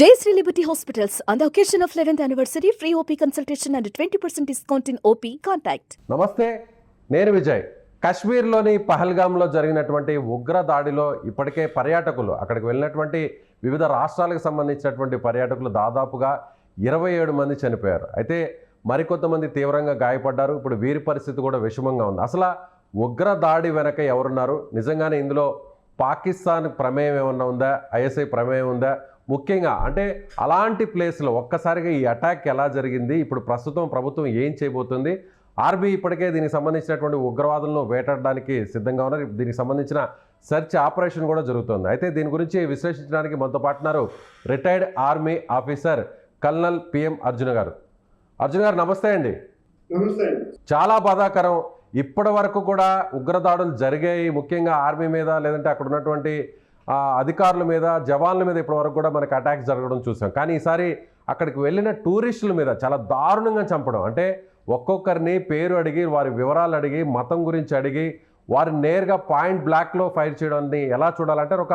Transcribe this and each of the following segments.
Jayashree Liberty Hospitals, on the occasion of 11th anniversary, free OP consultation and 20% discount in OP. Contact. నమస్తే, నేను విజయ్. కాశ్మీర్లోని పహల్గామ్లో జరిగినటువంటి ఉగ్ర దాడిలో ఇప్పటికే పర్యాటకులు, అక్కడికి వెళ్ళినటువంటి వివిధ రాష్ట్రాలకు సంబంధించినటువంటి పర్యాటకులు దాదాపుగా 27 మంది చనిపోయారు. అయితే మరికొంతమంది తీవ్రంగా గాయపడ్డారు. ఇప్పుడు వీరి పరిస్థితి కూడా విషమంగా ఉంది. అసలు ఉగ్ర దాడి వెనక ఎవరున్నారు? నిజంగానే ఇందులో పాకిస్తాన్ ప్రమేయం ఏమన్నా ఉందా? ఐఎస్ఐ ప్రమేయం ఉందా? ముఖ్యంగా అంటే అలాంటి ప్లేస్లో ఒక్కసారిగా ఈ అటాక్ ఎలా జరిగింది? ఇప్పుడు ప్రస్తుతం ప్రభుత్వం ఏం చేయబోతుంది? ఆర్మీ ఇప్పటికే దీనికి సంబంధించినటువంటి ఉగ్రవాదులను వేటాడడానికి సిద్ధంగా ఉన్నారు. దీనికి సంబంధించిన సెర్చ్ ఆపరేషన్ కూడా జరుగుతుంది. అయితే దీని గురించి విశ్లేషించడానికి మనతో పాటున్నారు retired army officer colonel PM Arjun garu. Arjun గారు నమస్తే అండి. నమస్తే. చాలా బాధాకరం. ఇప్పటి వరకు కూడా ఉగ్రదాడులు జరిగాయి, ముఖ్యంగా ఆర్మీ మీద, లేదంటే అక్కడ ఉన్నటువంటి అధికారుల మీద, జవాన్ల మీద ఇప్పటి వరకు కూడా మనకు అటాక్స్ జరగడం చూసాం. కానీ ఈసారి అక్కడికి వెళ్ళిన టూరిస్టుల మీద చాలా దారుణంగా చంపడం, అంటే ఒక్కొక్కరిని పేరు అడిగి, వారి వివరాలు అడిగి, మతం గురించి అడిగి, వారిని నేరుగా పాయింట్ బ్లాక్లో ఫైర్ చేయడాన్ని ఎలా చూడాలంటే ఒక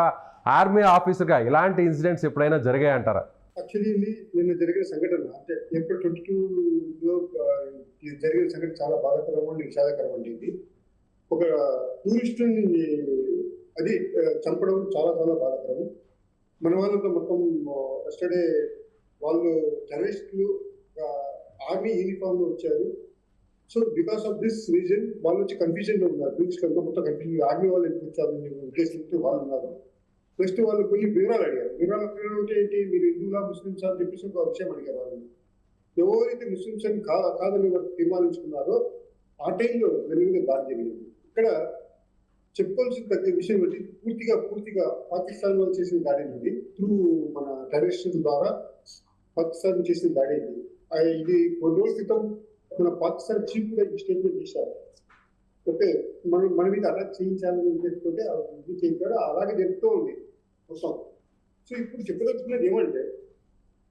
ఆర్మీ ఆఫీసర్గా ఇలాంటి ఇన్సిడెంట్స్ ఎప్పుడైనా జరిగాయంటారా? యాక్చువల్లీ నిన్న జరిగిన సంఘటన అంటే ఏప్రిల్ 22లో జరిగిన సంఘటన చాలా బాధాకరం అండి, విషాదకరం అండి. ఇది ఒక టూరిస్టుని అది చంపడం చాలా చాలా బాధాకరం. మన వాళ్ళంతా మొత్తం ఎస్టర్డే వాళ్ళు టెర్రరిస్టులు ఆర్మీ యూనిఫామ్లో వచ్చారు. So because of this reason వాళ్ళు వచ్చి కన్ఫ్యూజన్లో ఉన్నారు. టూరిస్టులు మొత్తం కన్ఫ్యూజన్, ఆర్మీ వాళ్ళు ఎందుకు వచ్చారని ఉద్దేశంతో వాళ్ళు ఉన్నారు. నెక్స్ట్ వాళ్ళు కొన్ని వివరాలు అడిగారు. వివరాలు అంటే ఏంటి, మీరు హిందువులా ముస్లిమ్సా అని చెప్పేసి ఒక విషయం అడిగారు. వాళ్ళు ఎవరైతే ముస్లిమ్స్ అని కాదని తీర్మానించుకున్నారో ఆ టైంలో వెలుగునే దాడి జరిగింది. ఇక్కడ చెప్పుకోవాల్సిన ప్రతి విషయం ఏంటి, పూర్తిగా పాకిస్తాన్ వాళ్ళు చేసిన దాడి అనేది త్రూ మన టెర్రరిస్టుల ద్వారా పాకిస్తాన్ చేసిన దాడి ఇది. ఇది కొన్ని రోజుల క్రితం మన పాకిస్తాన్ చీఫ్ కూడా ఈ స్టేట్మెంట్ చేశారు. ఓకే, మన మీద అలా చేయించాలని ఉద్దేశంతో ఇది చేయించాడు. అలాగే జరుగుతూ ఉంది మొత్తం. సో ఇప్పుడు చెప్పదలుచుకున్నది ఏమంటే,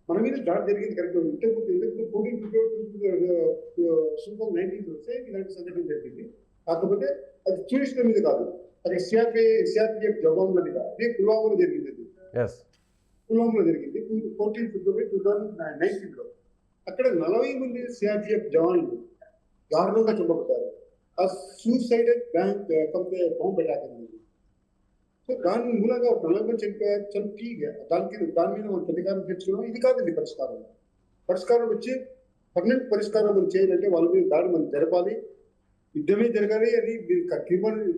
మన మీద దాడి జరిగింది కరెక్ట్. ఇంతకుముందు 14 ఫిబ్రవరి 2019 వస్తే ఇలాంటి సంఘటన జరిగింది. కాకపోతే అది టూరిస్టుల మీద కాదు, అది సిఆర్పిఎఫ్ జవాన్ల మీద. అదే పుల్వామాలో జరిగింది. అది పుల్వామాలో జరిగింది 14 ఫిబ్రవరి 2019లో. అక్కడ 40 మంది సిఆర్పిఎఫ్ జవాన్లు దారుణంగా చంపబడ్డారు. ఆ సూసైడెడ్ బ్యాంక్ బాంబ్ అటాక్ అనేది. సో దాని మూలంగా 40 మంది చనిపోయారు. దాని మీద మనం ప్రతికారం తెచ్చుకున్నాం. ఇది కాదండి పరిష్కారం వచ్చి పర్మనెంట్ పరిష్కారం మనం చేయాలంటే వాళ్ళ మీద దాడి మనం జరపాలి, యుద్ధమే జరగాలి అని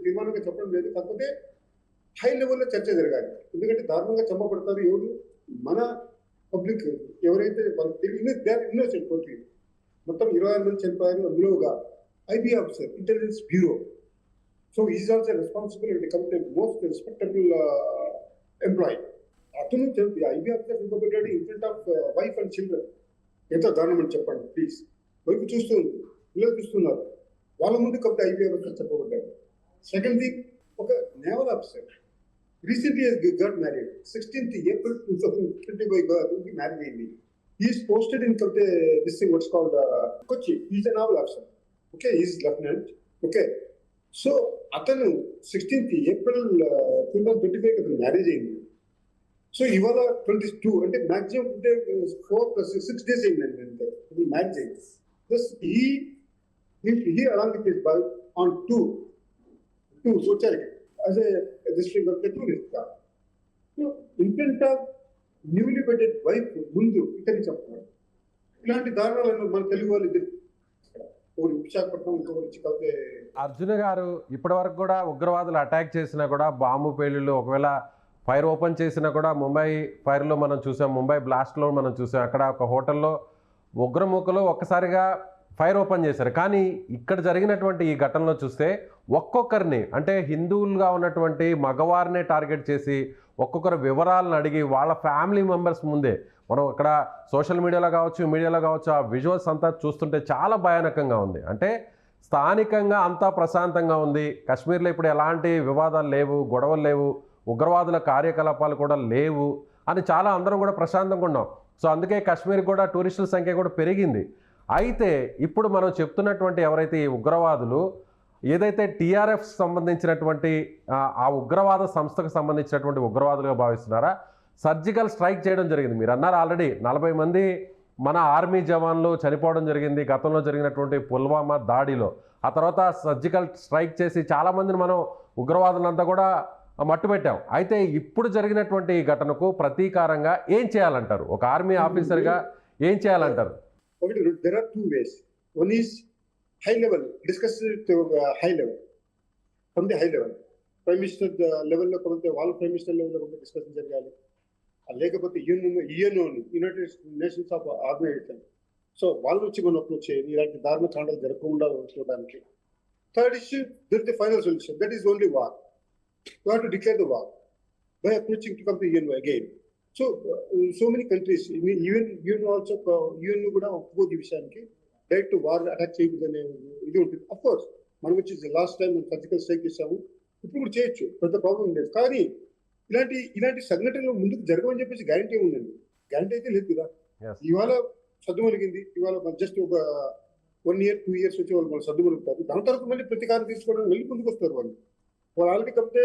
తీర్మానంగా చెప్పడం లేదు. కాకపోతే హై లెవెల్లో చర్చ జరగాలి. ఎందుకంటే దారుణంగా చంపబడతారు ఎవరు, మన పబ్లిక్ ఎవరైతే వాళ్ళకి ఇన్నోసెంట్ టోటలీ. మొత్తం 26 మంది చనిపోయారు. అందులో ఒక IB officer, intelligence bureau. So is also responsible and become most respectable employee. అతను ఐబీ ఆఫీసర్ చంపబడ్డాడు in front of wife and children. ఎంత దారుణం అని చెప్పండి ప్లీజ్. వైపు చూస్తుంది, పిల్లలు చూస్తున్నారు, వాళ్ళ ముందు కాబట్టి ఐబీ ఆఫీసర్ చెప్పబడ్డాడు. సెకండ్ థింగ్, ఒక naval officer recently got married. 16th April 2025 married అయింది. He is posted in this thing what's called Kochi. He is a naval officer. Okay, he is lieutenant. Okay, so అతను 16th April 2025 అతను marriage అయింది. So ఇవాళ 22 అంటే maximum అంటే 4 + 6 days అయిందండి అంటే marriage అయింది. Just he along with his wife on two వచ్చారు as a district of the tourist. So intent of newly wedded wife ముందు ఇతని చెప్పారు. ఇలాంటి దారుణాలను మన తెలుగు వాళ్ళు ఒకరు విశాఖపట్నం, ఇంకొకరు కలిపే. అర్జున్ గారు, ఇప్పటి వరకు కూడా ఉగ్రవాదులు అటాక్ చేసినా కూడా, బాంబు పేలుళ్ళు, ఒకవేళ ఫైర్ ఓపెన్ చేసినా కూడా, ముంబై ఫైర్లో మనం చూసాం, ముంబై బ్లాస్ట్లో మనం చూసాం. అక్కడ ఒక హోటల్లో ఉగ్రమూకలు ఒక్కసారిగా ఫైర్ ఓపెన్ చేశారు. కానీ ఇక్కడ జరిగినటువంటి ఈ ఘటనలో చూస్తే ఒక్కొక్కరిని, అంటే హిందువులుగా ఉన్నటువంటి మగవారినే టార్గెట్ చేసి ఒక్కొక్కరు వివరాలను అడిగి వాళ్ళ ఫ్యామిలీ మెంబర్స్ ముందే, మనం ఇక్కడ సోషల్ మీడియాలో కావచ్చు ఆ విజువల్స్ అంతా చూస్తుంటే చాలా భయానకంగా ఉంది. అంటే స్థానికంగా అంతా ప్రశాంతంగా ఉంది. కాశ్మీర్లో ఇప్పుడు ఎలాంటి వివాదాలు లేవు, గొడవలు లేవు, ఉగ్రవాదుల కార్యకలాపాలు కూడా లేవు అని చాలా అందరం కూడా ప్రశాంతంగా ఉన్నాం. సో అందుకే కాశ్మీర్ కూడా టూరిస్టుల సంఖ్య కూడా పెరిగింది. అయితే ఇప్పుడు మనం చెప్తున్నటువంటి ఎవరైతే ఈ ఉగ్రవాదులు, ఏదైతే టీఆర్ఎఫ్ సంబంధించినటువంటి ఆ ఉగ్రవాద సంస్థకు సంబంధించినటువంటి ఉగ్రవాదులుగా భావిస్తున్నారా, సర్జికల్ స్ట్రైక్ చేయడం జరిగింది. మీరు అన్నారు ఆల్రెడీ 40 మంది మన ఆర్మీ జవాన్లు చనిపోవడం జరిగింది గతంలో జరిగినటువంటి పుల్వామా దాడిలో. ఆ తర్వాత సర్జికల్ స్ట్రైక్ చేసి చాలామందిని మనం ఉగ్రవాదులంతా కూడా మట్టుపెట్టాం. అయితే ఇప్పుడు జరిగినటువంటి ఈ ఘటనకు ప్రతీకారంగా ఏం చేయాలంటారు? ఒక ఆర్మీ ఆఫీసర్గా ఏం చేయాలంటారు? ఒకటి, there are two ways. One is high level, discuss it high level, from the high level. Prime minister లెవెల్లో కొంత వాళ్ళ ప్రైమ్ మినిస్టర్ లెవెల్లో కొంత డిస్కషన్ జరగాలి. లేకపోతే UNO united nations of organization, so వాళ్ళు వచ్చి మనం అప్రోచ్ చేయాలి ఇలాంటి దారుణ కాండాలు జరగకుండా చూడడానికి. Third issue, there is the final solution, that is only war. You have to declare the war by approaching to come to UNO again. So many countries, UN also, UN కూడా ఒప్పుకోదు ఈ విషయానికి. డైరెక్ట్ వార్ అటాక్ చేయకూడదనే ఇది ఉంటుంది. Of course మనం వచ్చి last time మనం surgical strike చేసాము, ఇప్పుడు కూడా చేయొచ్చు, పెద్ద ప్రాబ్లం లేదు. కానీ ఇలాంటి సంఘటనలు ముందుకు జరగమని చెప్పేసి గ్యారంటీ ఉందండి. గ్యారంటీ అయితే లేదు కదా. ఇవాళ సద్దుమలిగింది, ఇవాళ జస్ట్ ఒక 1 year 2 years వచ్చి వాళ్ళు సద్దుమలుగుతారు. దాని తర్వాత మళ్ళీ ప్రతీకారం తీసుకోవడం మళ్ళీ ముందుకు వస్తారు. వాళ్ళు ఆల్రెడీ కంటే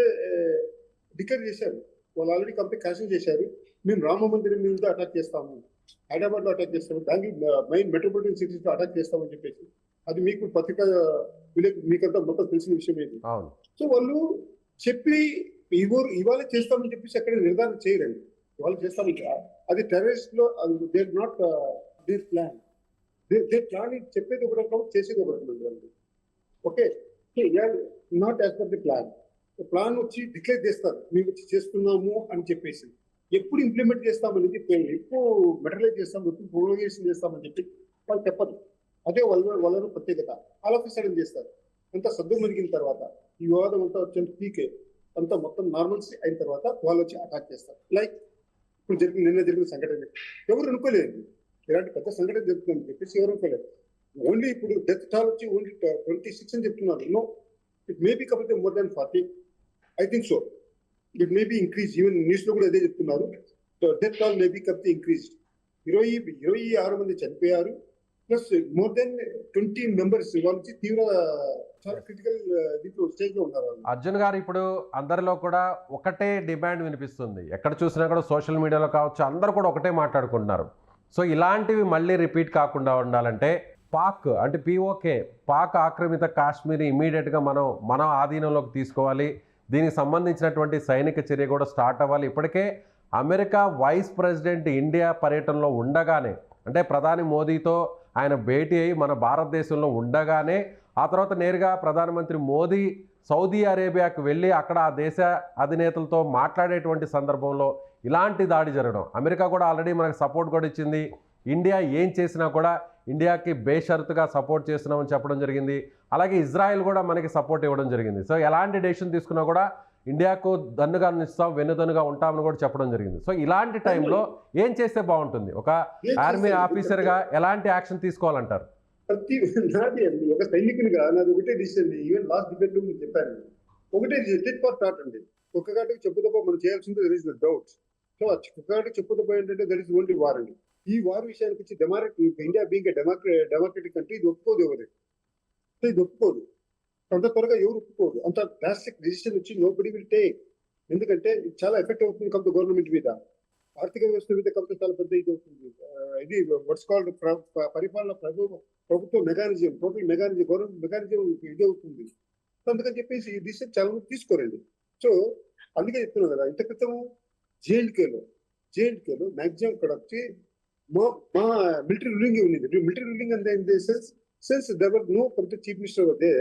డిక్లేర్ చేశారు, వాళ్ళు ఆల్రెడీ కంటే క్యాన్సిల్ చేశారు. మేము రామ మందిరం మీద అటాక్ చేస్తాము, హైదరాబాద్ లో అటాక్ చేస్తాము, బెంగళూరు మెయిన్ మెట్రోపాలిటన్ సిటీస్ లో అటాక్ చేస్తామని చెప్పేసి, అది మీకు పత్రిక మీకంతా మొత్తం తెలిసిన విషయం ఏంటి. సో వాళ్ళు చెప్పి ఇవాళ చేస్తామని చెప్పేసి అక్కడ నిర్ధారణ చేయరండి. ఇవాళ చేస్తామని అది టెర్రరిస్ట్ లో there not their plan. Their plan చెప్పేది ఒక రకం, చేసేది ఒక రకం. Okay, not as per the plan. Plan వచ్చి డిక్లేర్ చేస్తారు, మేము వచ్చి చేస్తున్నాము అని చెప్పేసి. ఎప్పుడు ఇంప్లిమెంట్ చేస్తామనేది, ఎప్పుడు మెటరలైజ్ చేస్తాం, ఎప్పుడు ప్రోగ్రెషన్ చేస్తామని చెప్పి వాళ్ళు చెప్పదు. అదే వాళ్ళను ప్రత్యేకత. ఆల్ ఆఫ్ సడన్ చేస్తారు. అంతా సద్దు మరిగిన తర్వాత, ఈ వివాదం అంతా వచ్చి పీకే అంతా మొత్తం నార్మల్సీ అయిన తర్వాత వాళ్ళు వచ్చి అటాక్ చేస్తారు. లైక్ ఇప్పుడు నిన్న జరిగిన సంఘటన ఎవరు అనుకోలేదు, ఇలాంటి పెద్ద సంఘటన జరుగుతుందని చెప్పేసి ఎవరు అనుకోలేదు. ఓన్లీ ఇప్పుడు డెత్ టాల్ వచ్చి ఓన్లీ 26 అని చెప్తున్నారు. నో, ఇట్ మే బి కాకపోతే more than 40, I think so. It may be increase, even news లో కూడా అదే చెప్తున్నారు. డెత్ టాల్ మే బి కాకపోతే ఇంక్రీజ్. 26 మంది చనిపోయారు, ప్లస్ మోర్ దెన్ 20 మెంబర్స్ వాళ్ళు తీవ్ర చాలా క్రిటికల్ స్టేజ్ లో ఉన్నారు. అర్జున్ గారు, ఇప్పుడు అందరిలో కూడా ఒకటే డిమాండ్ వినిపిస్తుంది, ఎక్కడ చూసినా కూడా సోషల్ మీడియాలో కావచ్చు, అందరూ కూడా ఒకటే మాట్లాడుకుంటున్నారు. సో ఇలాంటివి మళ్ళీ రిపీట్ కాకుండా ఉండాలంటే పాక్ అంటే POK, పాక్ ఆక్రమిత కాశ్మీర్ ఇమీడియట్గా మన ఆధీనంలోకి తీసుకోవాలి. దీనికి సంబంధించినటువంటి సైనిక చర్య కూడా స్టార్ట్ అవ్వాలి. ఇప్పటికే అమెరికా వైస్ ప్రెసిడెంట్ ఇండియా పర్యటనలో ఉండగానే, అంటే ప్రధాని మోదీతో ఆయన భేటీ అయ్యి మన భారతదేశంలో ఉండగానే, ఆ తర్వాత నేరుగా ప్రధానమంత్రి మోదీ సౌదీ అరేబియాకు వెళ్ళి అక్కడ ఆ దేశ అధినేతలతో మాట్లాడేటువంటి సందర్భంలో ఇలాంటి దాడి జరగడం, అమెరికా కూడా ఆల్రెడీ మనకు సపోర్ట్ కూడా ఇచ్చింది. ఇండియా ఏం చేసినా కూడా ఇండియాకి బేషరతుగా సపోర్ట్ చేస్తున్నామని చెప్పడం జరిగింది. అలాగే ఇజ్రాయెల్ కూడా మనకి సపోర్ట్ ఇవ్వడం జరిగింది. సో ఎలాంటి డెసిషన్ తీసుకున్నా కూడా ఇండియాకు దన్నుగా నిస్తాం, వెన్నుదన్నుగా ఉంటామని కూడా చెప్పడం జరిగింది. సో ఇలాంటి టైంలో ఏం చేస్తే బాగుంటుంది? ఒక ఆర్మీ ఆఫీసర్గా ఎలాంటి యాక్షన్ తీసుకోవాలంటారు? నాది అండి, ఒక సైనికునిగా నాది ఒకటే డిసిషన్. ఈవెన్ లాస్ట్ డిబేట్ లో నేను చెప్పాను, ఒకటే డిసిషన్ ఫర్ థాట్ అండి. ఒక్క గాటికి చెప్పుదప్ప మనం చేయాల్సింది there is the doubts. So ఒక్క గాటికి చెప్పుదప్ప ఏంటంటే దర్ ఇస్ ఓన్లీ వార్ అండి. ఈ వార్ విషయానికి వచ్చి ఇండియా బీయింగ్ డెమోక్రటిక్ కంట్రీ ఇది ఒప్పుకోదు. ఇది ఒప్పుకోదు, అంత త్వరగా ఎవరు ఒప్పుకోదు. అంత డ్రాస్టిక్ డిసిషన్ వచ్చి నో బడీ విల్ టేక్. ఎందుకంటే ఇది చాలా ఎఫెక్ట్ అవుతుంది కాబట్టి గవర్నమెంట్ మీద, ఆర్థిక వ్యవస్థ మీద కాబట్టి చాలా పెద్ద ఇది అవుతుంది. ఇది వాట్స్ కాల్డ్ పరిపాలన ప్రభుత్వ mechanism, total mechanism, government mechanism ఇది అవుతుంది. అందుకని చెప్పేసి ఈ డిసిషన్ చాలా మంది తీసుకోరండి. సో అందుకే చెప్తున్నాం కదా, ఇంత క్రితం జేఎండ్కేలో మ్యాక్సిమం ఇక్కడ వచ్చి మా మిలిటరీ రూలింగ్ ఉన్నది. మిలిటరీ రూలింగ్ అంటే sense there were no complete chief minister అదే.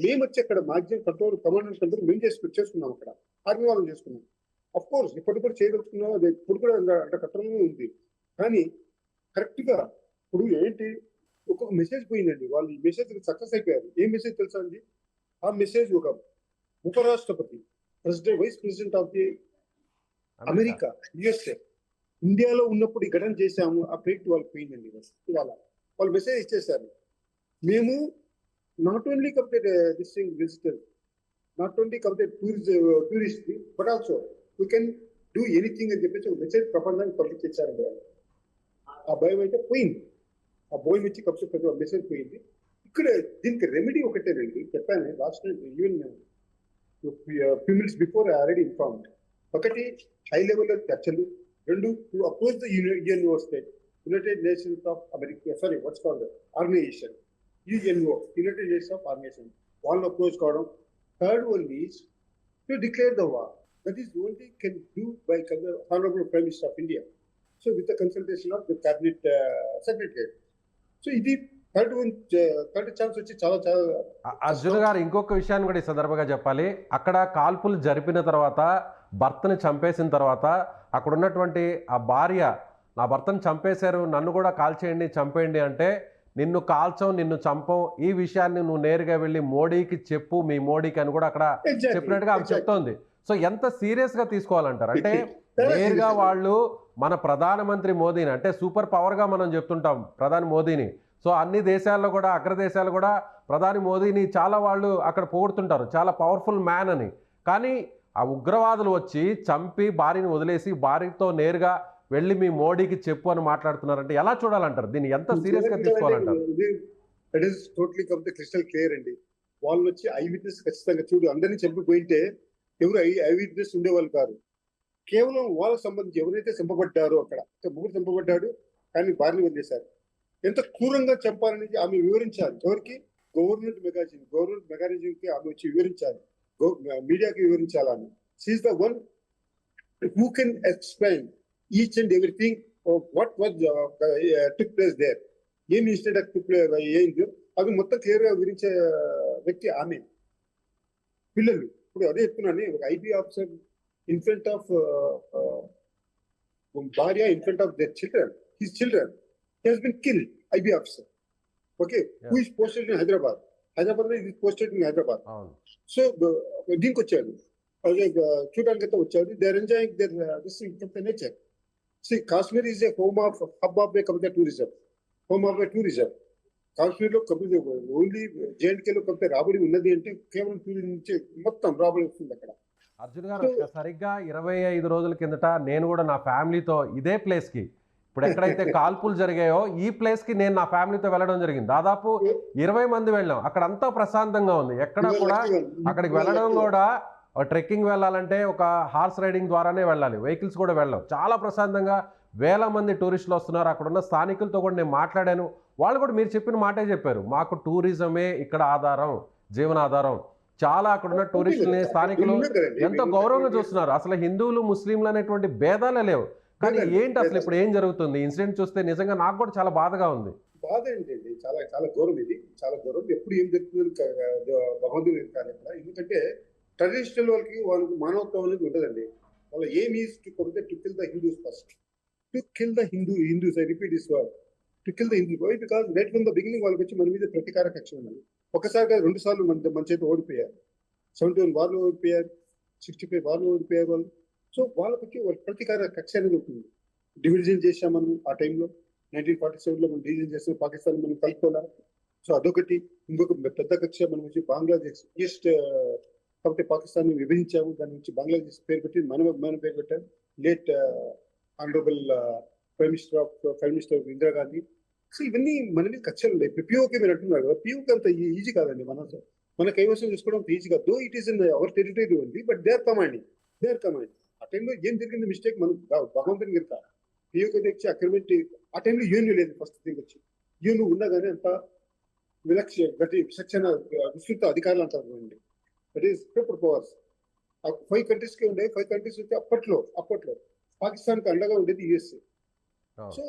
మేము వచ్చి అక్కడ maximum control, command and control మేము చేసుకున్నాం. అక్కడ ఆర్మీ వాళ్ళని చేసుకున్నాం. అఫ్ కోర్స్ ఇప్పటికి కూడా చేయగలుగుతున్నాం, అది ఇప్పుడు కూడా అంత కట్టడంలో ఉంది. కానీ కరెక్ట్ గా ఇప్పుడు ఏంటి, ఒక్కొక్క మెసేజ్ పోయిందండి. వాళ్ళు ఈ మెసేజ్ సక్సెస్ అయిపోయారు. ఏం మెసేజ్ తెలుసా అండి? ఆ మెసేజ్ ఒక ఉపరాష్ట్రపతి, vice president of the America, USA, ఇండియాలో ఉన్నప్పుడు ఈ ఘటన చేశాము, ఆ ప్రేట్ వాళ్ళకి పోయిందండి. ఇవాళ వాళ్ళు మెసేజ్ ఇచ్చేసారు, మేము not only complete this thing visitor, not only complete tourist but also we can do anything అని చెప్పేసి ఒక మెసేజ్ ప్రపంచానికి పంపించేసారండి వాళ్ళు. ఆ భయం అయితే పోయింది, ఆ భయం ఇచ్చి కంప్లీట్ మెసేజ్ పోయింది. ఇక్కడ దీనికి రెమెడీ ఒకటేనండి, చెప్పాను last time, even few minutes before I already informed. ఒకటి హై లెవెల్లో చర్చలు, రెండు to approach the UNO state, united nations of America, sorry what's called organization, UNO, united nations of organization, వాళ్ళని అప్రోచ్ కావడం. Third one is to declare the war. That is only can do by Honorable Prime Minister of India. So with the consultation of the cabinet secretary. So ఇది third chance వచ్చి చాలా చాలా. అర్జున్ గారు ఇంకొక విషయాన్ని కూడా ఈ సందర్భంగా చెప్పాలి. అక్కడ కాల్పులు జరిపిన తర్వాత, భర్తని చంపేసిన తర్వాత అక్కడ ఉన్నటువంటి ఆ భార్య, నా భర్తను చంపేశారు, నన్ను కూడా కాల్చేయండి, చంపేయండి అంటే, నిన్ను కాల్చం, నిన్ను చంపం, ఈ విషయాన్ని నువ్వు నేరుగా వెళ్ళి మోడీకి చెప్పు, మీ మోడీకి అని కూడా అక్కడ చెప్పినట్టుగా ఆమె చెప్తోంది. సో ఎంత సీరియస్గా తీసుకోవాలంటారు? అంటే నేరుగా వాళ్ళు మన ప్రధానమంత్రి మోదీని, అంటే సూపర్ పవర్గా మనం చెప్తుంటాం ప్రధాని మోదీని. సో అన్ని దేశాల్లో కూడా, అగ్రదేశాలు కూడా ప్రధాని మోదీని చాలా వాళ్ళు అక్కడ పొగుడుతుంటారు, చాలా పవర్ఫుల్ మ్యాన్ అని. కానీ ఆ ఉగ్రవాదులు వచ్చి చంపి భార్యని వదిలేసి భార్యతో నేరుగా వెళ్ళి మీ మోడీకి చెప్పు అని మాట్లాడుతున్నారంటే ఎలా చూడాలంటారు? దీన్ని ఎంత సీరియస్గా తీసుకోవాలంటారు? It is totally crystal clear అండి. వాళ్ళు వచ్చి ఐ విట్నెస్ ఖచ్చితంగా చూడు, అందరినీ చంపిపోయింటే ఎవరు ఐ విట్నెస్ ఉండేవాళ్ళు కాదు. కేవలం వాళ్ళకి సంబంధించి ఎవరైతే చంపబడ్డారో, అక్కడ ముగ్గురు చంపబడ్డాడు కానీ భార్యని వదిలేశారు. ఎంత క్రూరంగా చంపాలనేది ఆమె వివరించాలి. ఎవరికి? గవర్నమెంట్ మెకానిజంకి ఆమె వచ్చి వివరించాలి, మీడియాకి వివరించాలి. ఆమె she is the one who can explain each and everything what was took place there, ఏం ఇన్సిడెంట్ టుక్ ప్లేస్ ఏంటి అవి మొత్తం క్లియర్ గా వివరించే వ్యక్తి ఆమె. పిల్లలు ఇప్పుడు అదే చెప్తున్నాను, ఒక IB officer in front of భార్య, in front of their children, his children, he has been killed, IB officer, okay, yeah. Who is posted in Hyderabad లో is posted in Hyderabad. So దీనికి వచ్చాడు, చూడడానికి అయితే వచ్చాడు. they are enjoying their this from the nature. See, Kashmir is a home of hub of the tourism, home of the tourism. Kashmir లో only JNK లో కొంత రాబడి ఉన్నది అంటే కేవలం టూరిజం నుంచి మొత్తం రాబడి వస్తుంది అక్కడ. అర్జున్ గారు, సరిగ్గా 25 రోజుల కిందట నేను కూడా నా ఫ్యామిలీతో ఇదే ప్లేస్కి, ఇప్పుడు ఎక్కడైతే కాల్పులు జరిగాయో ఈ ప్లేస్కి నేను నా ఫ్యామిలీతో వెళ్ళడం జరిగింది. దాదాపు 20 మంది వెళ్ళాం. అక్కడ అంతా ప్రశాంతంగా ఉంది, ఎక్కడ కూడా అక్కడికి వెళ్ళడం కూడా, ట్రెక్కింగ్ వెళ్ళాలంటే ఒక హార్స్ రైడింగ్ ద్వారానే వెళ్ళాలి, వెహికల్స్ కూడా వెళ్ళాం. చాలా ప్రశాంతంగా వేల మంది టూరిస్టులు వస్తున్నారు. అక్కడ ఉన్న స్థానికులతో కూడా నేను మాట్లాడాను. వాళ్ళు కూడా మీరు చెప్పిన మాటే చెప్పారు, మాకు టూరిజమే ఇక్కడ ఆధారం, జీవనాధారం. చాలా అక్కడ ఉన్న టూరిస్టులని స్థానికులు ఎంతో గౌరవంగా చూస్తున్నారు. అసలు హిందువులు ముస్లింలు అనేటువంటి భేదాలే లేవు. కానీ ఏంటి అసలు ఇప్పుడు ఏం జరుగుతుంది? ఇన్సిడెంట్ చూస్తే నిజంగా నాకు కూడా చాలా బాధగా ఉంది. బాధ ఏంటండి, చాలా చాలా గౌరవం, ఇది చాలా గౌరవం. ఎప్పుడు ఏం జరుగుతుంది భగవంతుడు కాదు ఇక్కడ. ఎందుకంటే ట్రెడిషనల్ వాళ్ళకి మానవత్వం అనేది ఉండదండి. వాళ్ళ ఏం is to kill the Hindus first, to kill the Hindus. I repeat this word, to kill the Hindu. Because right from the beginning వాళ్ళకి వచ్చి మన మీద ప్రతీకార కక్ష ఉన్నది. ఒకసారి కాదు, 2 సార్లు మన చేత ఓడిపోయారు. 71 వార్లు ఓడిపోయారు, 65 వార్లు ఓడిపోయారు వాళ్ళు. సో వాళ్ళకి వచ్చి వాళ్ళ ప్రతీకార కక్ష అనేది ఉంటుంది. డివిజన్ చేసాం మనం ఆ టైంలో, 1947లో మనం డివిజన్ చేసాం, పాకిస్తాన్ మనం కలుపుకోలే. సో అదొకటి. ఇంకొక పెద్ద కక్ష మనం వచ్చి బంగ్లాదేశ్ ఈస్ట్, కాబట్టి పాకిస్తాన్ విభజించాము, దాని నుంచి బంగ్లాదేశ్ పేరు పెట్టి మనం పేరు పెట్టాం. Late honourable prime minister Indira Gandhi. So ఇవన్నీ మన మీద కక్షలు ఉన్నాయి. ఇప్పుడు పిఓకే మీరు అంటున్నారు కదా, పిఓకే అంత ఈజీ కాదండి. మన కైవసం చేసుకోవడం అంత ఈజీ కాదు. Though it is in our territory only, but they are commanding. ఆ టైంలో ఏం జరిగింది మిస్టేక్ మనం భగవంతుని గిరిక పిఓకే తెచ్చి అగ్రిమెంట్. ఆ టైంలో యూఎన్ లేదు. ఫస్ట్ థింగ్ వచ్చి యూఎన్ ఉండగానే అంత విచక్షణ విస్తృత అధికారులు అంటారు అండి. That is paper powers. 5 కంట్రీస్కి ఉండే, 5 కంట్రీస్ వచ్చి అప్పట్లో పాకిస్తాన్కి అండగా ఉండేది యుఎస్ఏ. సో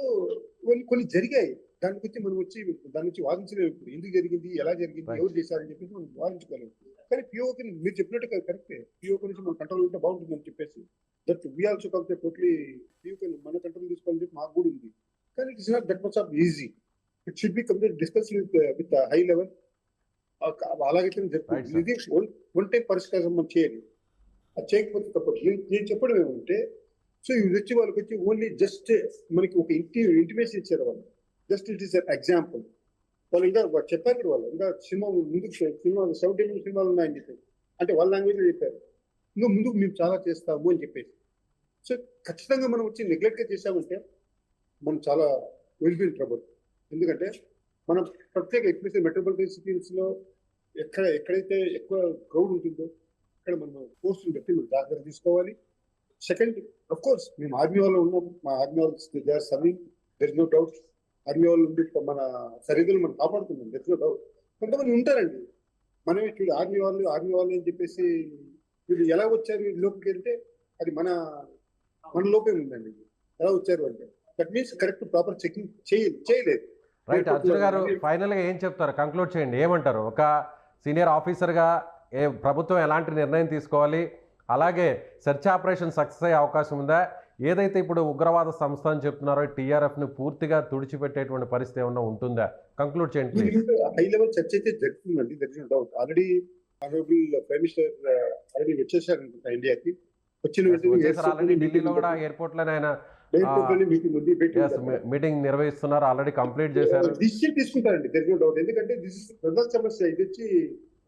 కొన్ని జరిగాయి, దాని గురించి మనం వచ్చి దాని నుంచి వాదించలేము. ఇప్పుడు ఎందుకు జరిగింది, ఎలా జరిగింది, ఎవరు చేశారని చెప్పేసి మనం వాదించుకోలేము. కానీ పిఓకి మీరు చెప్పినట్టు కరెక్టే, పిఓకి నుంచి మన కంట్రోల్ ఉంటే బాగుంటుందని చెప్పేసి దట్ వీ ఆల్సో కంటే టోటలీ పిఓకి మన కంట్రోల్ తీసుకోవాలని చెప్పి మాకు కూడా ఉంది. కానీ it is not that much off easy. It should be complete discuss with high level. అలాగైతే జరుగుతుంది. ఇది వన్ టైం పరిష్కారం మనం చేయాలి. అది చేయకపోతే తప్పదు. నేను చెప్పడం ఏమంటే, సో ఇది వచ్చి వాళ్ళకి వచ్చి ఓన్లీ జస్ట్ మనకి ఒక ఇంటిమేషన్ ఇచ్చారు వాళ్ళు. Just it is an example. వాళ్ళు ఇంకా చెప్పారు, వాళ్ళు ఇంకా సినిమా ముందుకు సౌత్ ఇండియన్ సినిమాలు ఉన్నాయని చెప్పి, అంటే వాళ్ళ లాంగ్వేజ్ లో చెప్పారు, ఇంకా ముందుకు మేము చాలా చేస్తాము అని చెప్పేసి. సో ఖచ్చితంగా మనం వచ్చి నెగ్లెక్ట్ గా చేసామంటే మనం చాలా విల్ బి ఇన్ ట్రబుల్. ఎందుకంటే మనం ప్రత్యేక ఎస్పెషల్ మెట్రోపాలిటన్ సిటీస్ లో ఎక్కడైతే ఎక్కువ క్రౌడ్ ఉంటుందో అక్కడ మనం పోస్టులు పెట్టి మనం జాగ్రత్త తీసుకోవాలి. సెకండ్, అఫ్ కోర్స్ మేము ఆర్మీ వాళ్ళు ఉన్నాం, మా ఆర్మీ వాళ్ళు they are serving, there is no doubt. Army వాళ్ళు ఉండి మన సరిహద్దులు మనం కాపాడుతున్నాం, దెర్ ఇస్ నో డౌట్. కొంతమంది ఉంటారండి, మనమే చూడు ఆర్మీ వాళ్ళు అని చెప్పేసి వీళ్ళు ఎలా వచ్చారు వీళ్ళ లోపలికి వెళ్తే అది మన లోపే ఉందండి. ఎలా వచ్చారు అంటే that means correct proper checking చేయలేదు. రైట్. అర్జున్ గారు ఫైనల్గా ఏం చెప్తారు, కంక్లూడ్ చేయండి, ఏమంటారు? ఒక సీనియర్ ఆఫీసర్గా ప్రభుత్వం ఎలాంటి నిర్ణయం తీసుకోవాలి, అలాగే సెర్చ్ ఆపరేషన్ సక్సెస్ అయ్యే అవకాశం ఉందా, ఏదైతే ఇప్పుడు ఉగ్రవాద సంస్థ అని చెప్తున్నారో టీఆర్ఎఫ్ని పూర్తిగా తుడిచిపెట్టేటువంటి పరిస్థితి ఏమన్నా ఉంటుందా? కంక్లూడ్ చేయండి ప్లీజ్. హై లెవెల్ చర్చ అయితే జరుగుతుందండి, that is no doubt. Already honourable prime minister already వచ్చేసారు ఇండియాకి. వచ్చిన ఆల్రెడీ ఢిల్లీలో కూడా ఎయిర్పోర్ట్ లోనే ఆయన మీటింగ్ నిర్వహిస్తున్నారు, ఆల్రెడీ కంప్లీట్ చేశారు. డిసిషన్ తీసుకుంటారండి, దట్ ఇస్ నో డౌట్. ఎందుకంటే దిస్ ఇస్ ప్రజల సమస్య, ఇది వచ్చి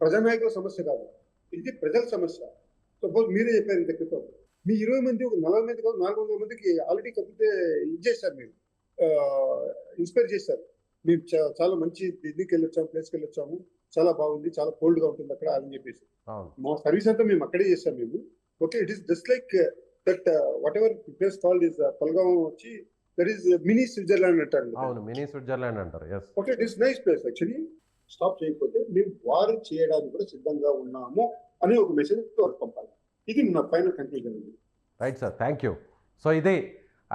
ప్రజానాయకుల సమస్య కాదు, ఇది ప్రజల సమస్య. సపోజ్ మీరే చెప్పారు ఇంత క్రితం, మీ 20 మంది ఒక 40 మంది కాదు 400 మందికి ఆల్రెడీ కాకపోతే ఇది చేశారు, మీరు ఇన్స్పైర్ చేశారు. మేము చాలా మంచి దీనికి వెళ్ళొచ్చాము, ప్లేస్కి వెళ్ళొచ్చాము, చాలా బాగుంది, చాలా కోల్డ్ గా ఉంటుంది అక్కడ అని చెప్పేసి. మా సర్వీస్ అంతా మేము అక్కడే చేస్తాం మేము. Okay, it is just like that whatever place called is Pahalgam వచ్చి దట్ ఈస్ మినీ స్విట్జర్లాండ్ అంటారు. అవును, మినీ స్విట్జర్లాండ్ అంటారు. Okay, it is nice place actually. Stop చేయకపోతే మేము వారు చేయడానికి కూడా సిద్ధంగా ఉన్నాము అనే ఒక మెసేజ్ పంపాలి. ఇది నా final conclusion. Right sir, thank you. So ఇది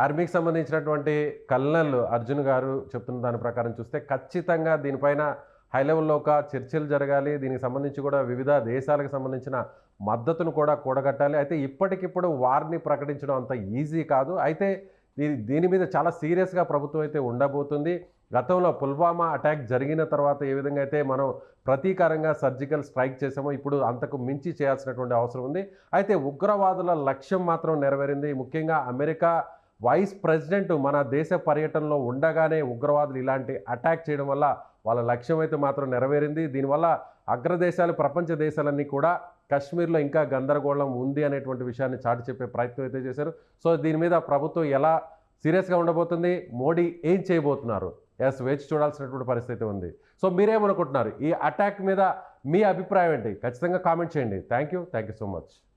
ఆర్మీకి సంబంధించినటువంటి కల్నల్ అర్జున్ గారు చెప్తున్న దాని ప్రకారం చూస్తే ఖచ్చితంగా దీనిపైన హై లెవెల్లో ఒక చర్చలు జరగాలి, దీనికి సంబంధించి కూడా వివిధ దేశాలకు సంబంధించిన మద్దతును కూడా కూడగట్టాలి. అయితే ఇప్పటికిప్పుడు వార్ని ప్రకటించడం అంత ఈజీ కాదు. అయితే దీని మీద చాలా సీరియస్గా ప్రభుత్వం అయితే ఉండబోతుంది. గతంలో పుల్వామా అటాక్ జరిగిన తర్వాత ఏ విధంగా అయితే మనం ప్రతీకారంగా సర్జికల్ స్ట్రైక్ చేసామో ఇప్పుడు అంతకు మించి చేయాల్సినటువంటి అవసరం ఉంది. అయితే ఉగ్రవాదుల లక్ష్యం మాత్రం నెరవేరింది. ముఖ్యంగా అమెరికా వైస్ ప్రెసిడెంట్ మన దేశ పర్యటనలో ఉండగానే ఉగ్రవాదులు ఇలాంటి అటాక్ చేయడం వల్ల వాళ్ళ లక్ష్యం అయితే మాత్రం నెరవేరింది. దీనివల్ల అగ్రదేశాలు, ప్రపంచ దేశాలన్నీ కూడా కశ్మీర్లో ఇంకా గందరగోళం ఉంది అనేటువంటి విషయాన్ని చాటి చెప్పే ప్రయత్నం అయితే చేశారు. సో దీని మీద ప్రభుత్వం ఎలా సీరియస్గా ఉండబోతుంది, మోడీ ఏం చేయబోతున్నారు, వేచి చూడాల్సినటువంటి పరిస్థితి ఉంది. సో మీరేమనుకుంటున్నారు, ఈ అటాక్ మీద మీ అభిప్రాయం ఏంటి? ఖచ్చితంగా కామెంట్ చేయండి. Thank you so much.